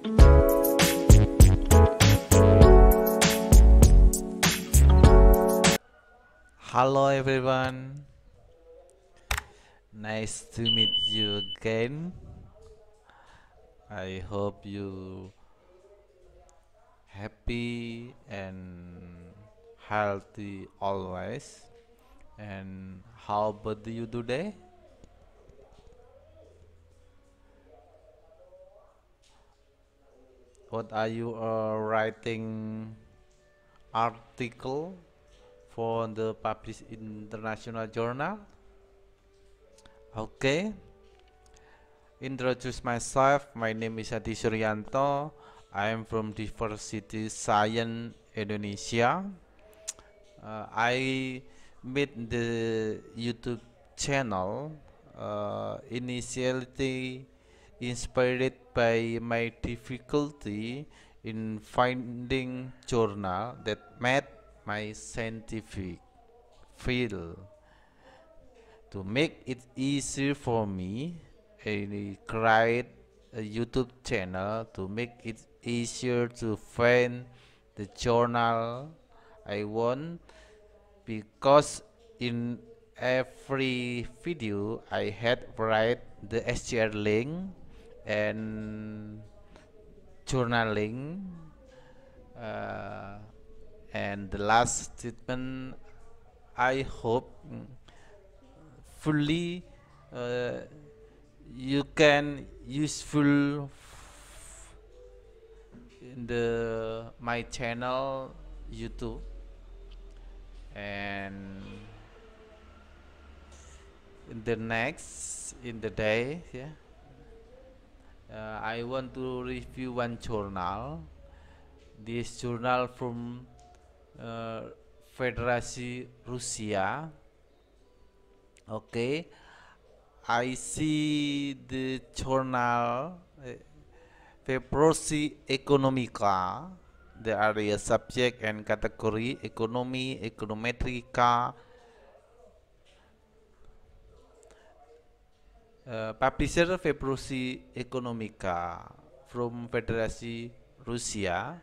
Hello everyone, nice to meet you again. I hope you happy and healthy always. And how about you today? What are you writing article for the published international journal? Okay. Introduce myself. My name is Adi Suryanto. I am from Diversity Science Indonesia. I made the YouTube channel initially inspired by my difficulty in finding journal that met my scientific field. To make it easier for me, I create a YouTube channel to make it easier to find the journal I want, because in every video I had write the SGR link and journaling, and the last statement I hope fully you can useful in the my channel YouTube. And in the day, I want to review one journal. This journal from Federasi Rusia. Okay, I see the journal Febrosi Economica. There are the subject and category economy, econometrica. Publisher Febrosi Economica from Federasi Rusia.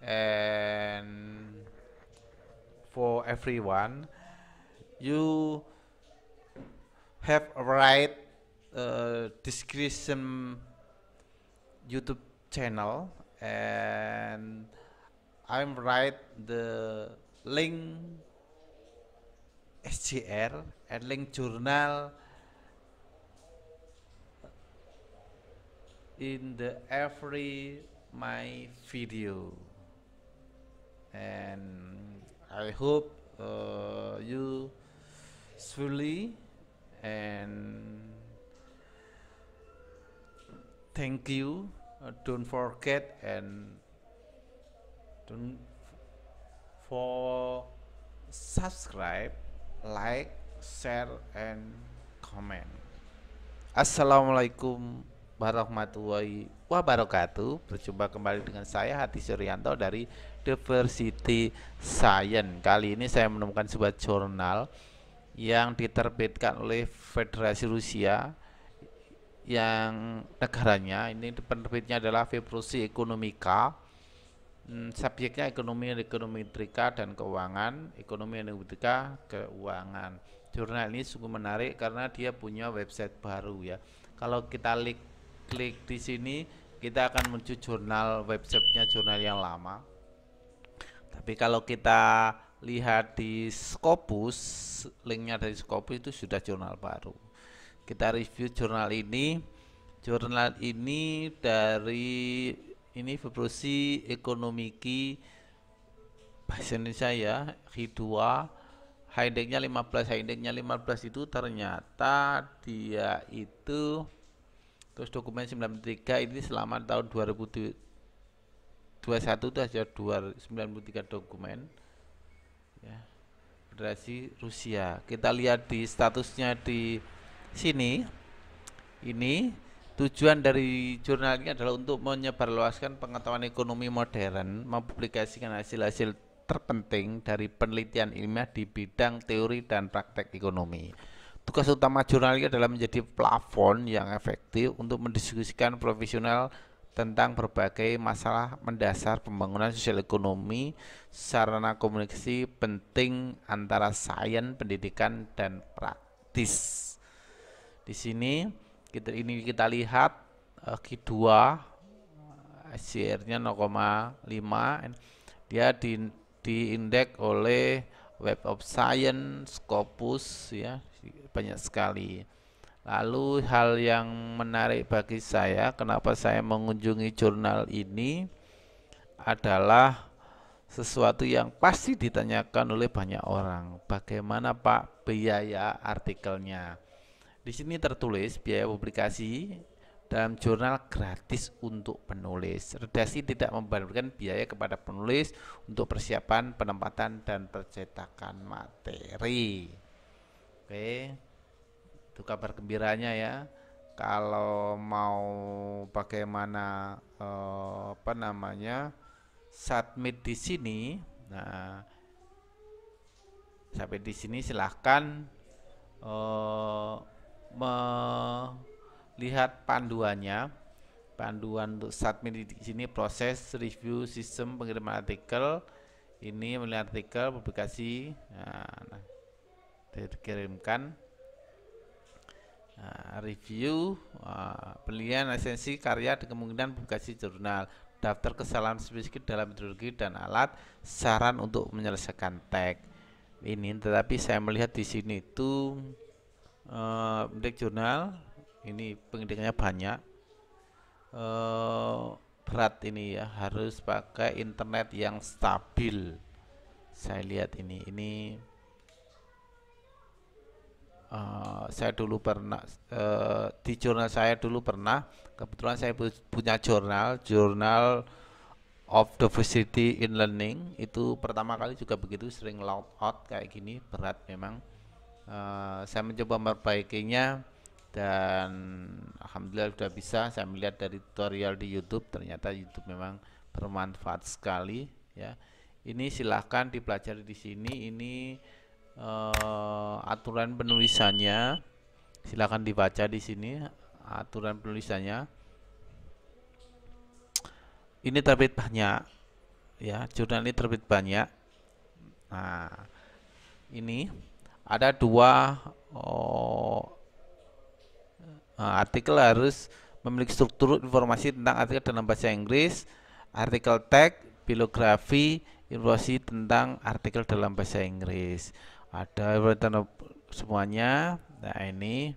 And for everyone, you have a right description YouTube channel, and I'm write the link SGR and link journal in the every my video. And I hope you fully, and thank you. Don't forget and don't for subscribe, like, share, and comment. Assalamualaikum warahmatullahi wabarakatuh. Berjumpa kembali dengan saya Hadi Suryanto dari Diversity Science. Kali ini saya menemukan sebuah jurnal yang diterbitkan oleh Federasi Rusia, yang negaranya ini penerbitnya adalah Febrosi Economica. Subjeknya ekonomi, ekonometrika, dan keuangan. Ekonomi, ekonometrika, keuangan. Jurnal ini sungguh menarik karena dia punya website baru ya. Kalau kita klik di sini, kita akan menuju jurnal websitenya jurnal yang lama. Tapi kalau kita lihat di Scopus, linknya dari Scopus itu sudah jurnal baru. Kita review jurnal ini. Jurnal ini dari ini Febrosi Economici bahasa Indonesia ya, H2, indexnya 15. Indexnya 15 itu ternyata dia itu, terus dokumen 93 ini selama tahun 2021 itu ada 93 dokumen ya, Federasi Rusia. Kita lihat di statusnya di sini. Ini tujuan dari jurnal ini adalah untuk menyebarluaskan pengetahuan ekonomi modern, mempublikasikan hasil-hasil terpenting dari penelitian ilmiah di bidang teori dan praktek ekonomi. Tugas utama jurnal ini adalah menjadi plafon yang efektif untuk mendiskusikan profesional tentang berbagai masalah mendasar pembangunan sosial ekonomi, sarana komunikasi penting antara sains, pendidikan, dan praktis. Di sini kita lihat Q2 SCR-nya 0,5, dia diindeks oleh Web of Science, Scopus, ya, banyak sekali. Lalu hal yang menarik bagi saya, kenapa saya mengunjungi jurnal ini, adalah sesuatu yang pasti ditanyakan oleh banyak orang. Bagaimana Pak biaya artikelnya? Di sini tertulis biaya publikasi dalam jurnal gratis untuk penulis. Redaksi tidak membebankan biaya kepada penulis untuk persiapan, penempatan, dan percetakan materi. Oke, itu kabar gembiranya ya. Kalau mau bagaimana submit di sini, nah sampai di sini silahkan melihat panduannya. Panduan untuk submit di sini, proses review sistem pengiriman artikel. Ini melihat artikel publikasi, nah, dikirimkan. Review, pilihan esensi karya dan kemungkinan publikasi jurnal, daftar kesalahan spesifik dalam metodologi dan alat, saran untuk menyelesaikan teks. Ini, tetapi saya melihat di sini itu indeks jurnal ini pengindekannya banyak, berat ini ya, harus pakai internet yang stabil. Saya lihat ini saya dulu pernah di jurnal saya dulu pernah, kebetulan saya punya jurnal of diversity in learning, itu pertama kali juga begitu, sering loud out kayak gini, berat memang. Saya mencoba memperbaikinya dan alhamdulillah sudah bisa. Saya melihat dari tutorial di YouTube, ternyata YouTube memang bermanfaat sekali ya. Ini silahkan dipelajari di sini. Ini aturan penulisannya, silahkan dibaca di sini aturan penulisannya. Ini terbit banyak ya, jurnal ini terbit banyak. Nah, ini ada dua artikel harus memiliki struktur informasi tentang artikel dalam bahasa Inggris, artikel teks, bibliografi, informasi tentang artikel dalam bahasa Inggris. Ada semuanya. Nah, ini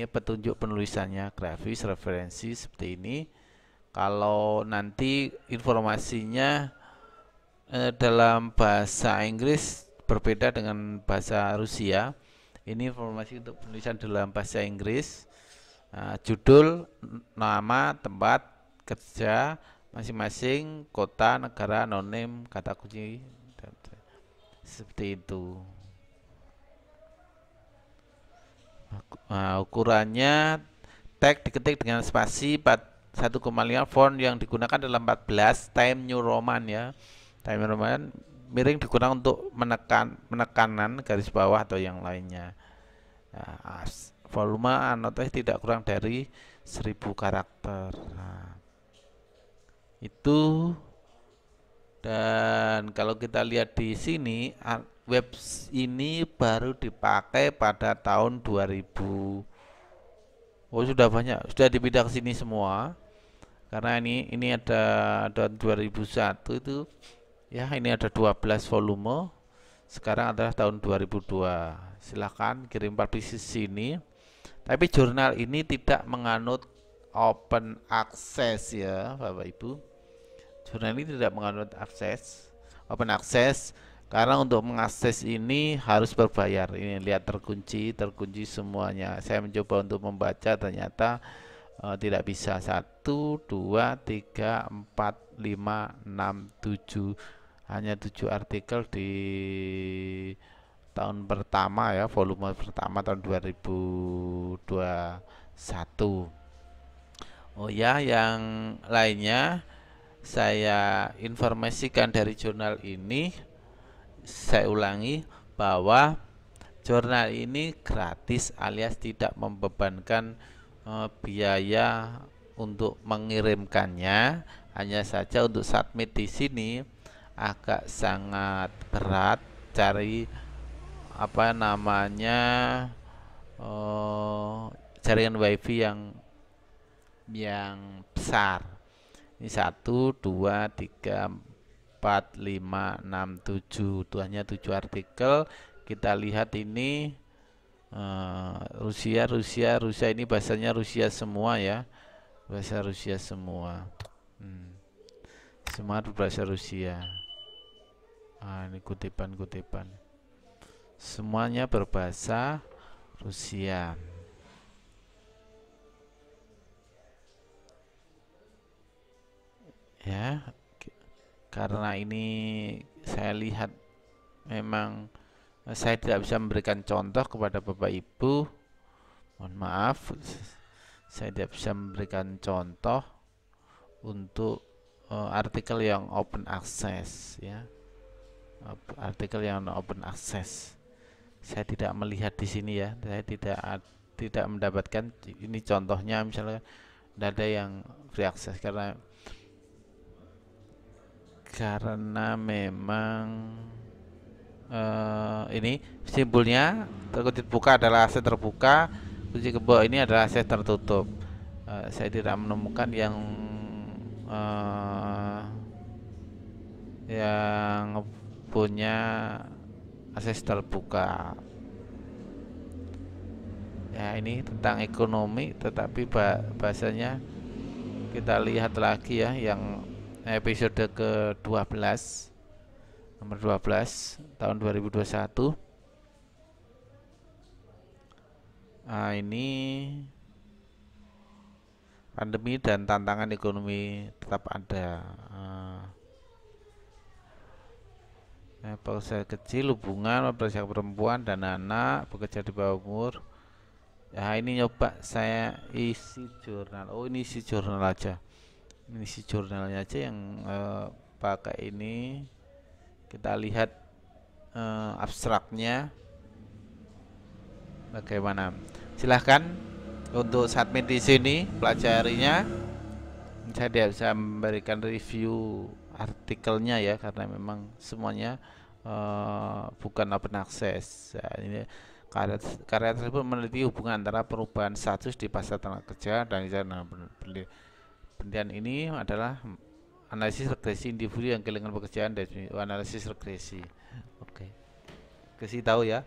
petunjuk penulisannya, grafis, referensi seperti ini. Kalau nanti informasinya dalam bahasa Inggris berbeda dengan bahasa Rusia. Ini informasi untuk penulisan dalam bahasa Inggris, judul, nama, tempat kerja masing-masing, kota, negara, anonim, kata kunci, seperti itu. Ukurannya teks diketik dengan spasi 1,5, font yang digunakan adalah 14, Times New Roman ya. Times New Roman, miring digunakan untuk menekanan garis bawah atau yang lainnya. Nah, volume anotasi tidak kurang dari 1000 karakter. Nah, itu. Dan kalau kita lihat di sini, web ini baru dipakai pada tahun 2000. Oh, sudah banyak, sudah dipindah ke sini semua. Karena ini ada tahun 2001 itu ya, ini ada 12 volume. Sekarang adalah tahun 2002. Silahkan kirim publish sini. Tapi jurnal ini tidak menganut open access ya, Bapak Ibu. Jurnal ini tidak menganut open access, karena untuk mengakses ini harus berbayar. Ini lihat terkunci semuanya. Saya mencoba untuk membaca, ternyata tidak bisa. 1, 2, 3, 4, 5, 6, 7, hanya 7 artikel di tahun pertama ya, volume pertama tahun 2021. Oh ya, yang lainnya saya informasikan dari jurnal ini. Saya ulangi bahwa jurnal ini gratis alias tidak membebankan biaya untuk mengirimkannya. Hanya saja untuk submit di sini agak sangat berat cari apa namanya jaringan wifi yang besar. Ini 1 2 3 4 5 6 7 itu hanya 7 artikel. Kita lihat ini Rusia ini bahasanya Rusia semua ya, bahasa Rusia semua. Semua berbahasa Rusia. Ini kutipan semuanya berbahasa Rusia. Ya, karena ini saya lihat memang saya tidak bisa memberikan contoh kepada Bapak Ibu, mohon maaf, saya tidak bisa memberikan contoh untuk artikel yang open access ya, artikel yang open access. Saya tidak melihat di sini ya, saya tidak mendapatkan ini contohnya, misalnya tidak ada yang free access karena memang ini simbolnya kunci buka adalah aset terbuka, kunci kebo ini adalah aset tertutup. Saya tidak menemukan yang punya akses terbuka. Ya, ini tentang ekonomi, tetapi bahasanya kita lihat lagi ya, yang episode ke-12 nomor 12 tahun 2021. Ini pandemi dan tantangan ekonomi tetap ada. Pekerja kecil, hubungan, pekerja perempuan dan anak, pekerja di bawah umur. Ya, ini nyoba saya isi jurnal. Ini isi jurnal aja. Ini isi jurnalnya aja yang pakai ini. Kita lihat abstraknya bagaimana. Silahkan untuk submit di sini, pelajarinya. Saya tidak bisa memberikan review artikelnya ya, karena memang semuanya bukan open access. Ini karya tersebut meneliti hubungan antara perubahan status di pasar tenaga kerja dan penelitian ini adalah analisis regresi individu yang kehilangan pekerjaan dan analisis regresi. Oke. Kasih tahu ya.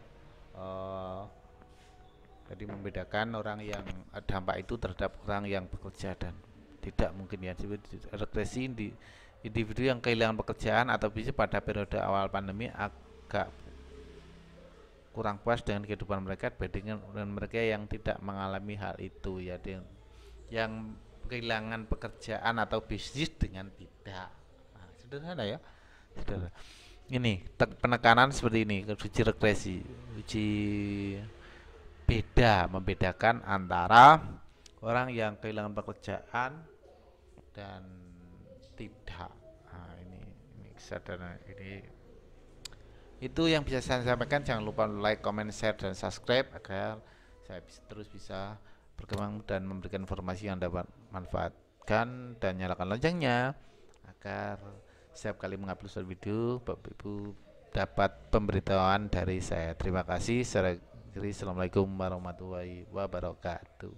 Jadi membedakan orang yang dampak itu terhadap orang yang bekerja dan tidak mungkin ya. Regresi individu yang kehilangan pekerjaan atau bisa pada periode awal pandemi agak kurang puas dengan kehidupan mereka dibandingkan dengan mereka yang tidak mengalami hal itu ya, yang kehilangan pekerjaan atau bisnis dengan tidak. Sederhana ya, sederhana. Ini penekanan seperti ini, uji regresi, uji membedakan antara orang yang kehilangan pekerjaan dan tidak. Ini sederhana. Ini itu yang bisa saya sampaikan. Jangan lupa like, comment, share, dan subscribe agar saya terus bisa berkembang dan memberikan informasi yang dapat manfaatkan, dan nyalakan loncengnya agar setiap kali mengupload video Bapak Ibu dapat pemberitahuan dari saya. Terima kasih. Assalamualaikum warahmatullahi wabarakatuh.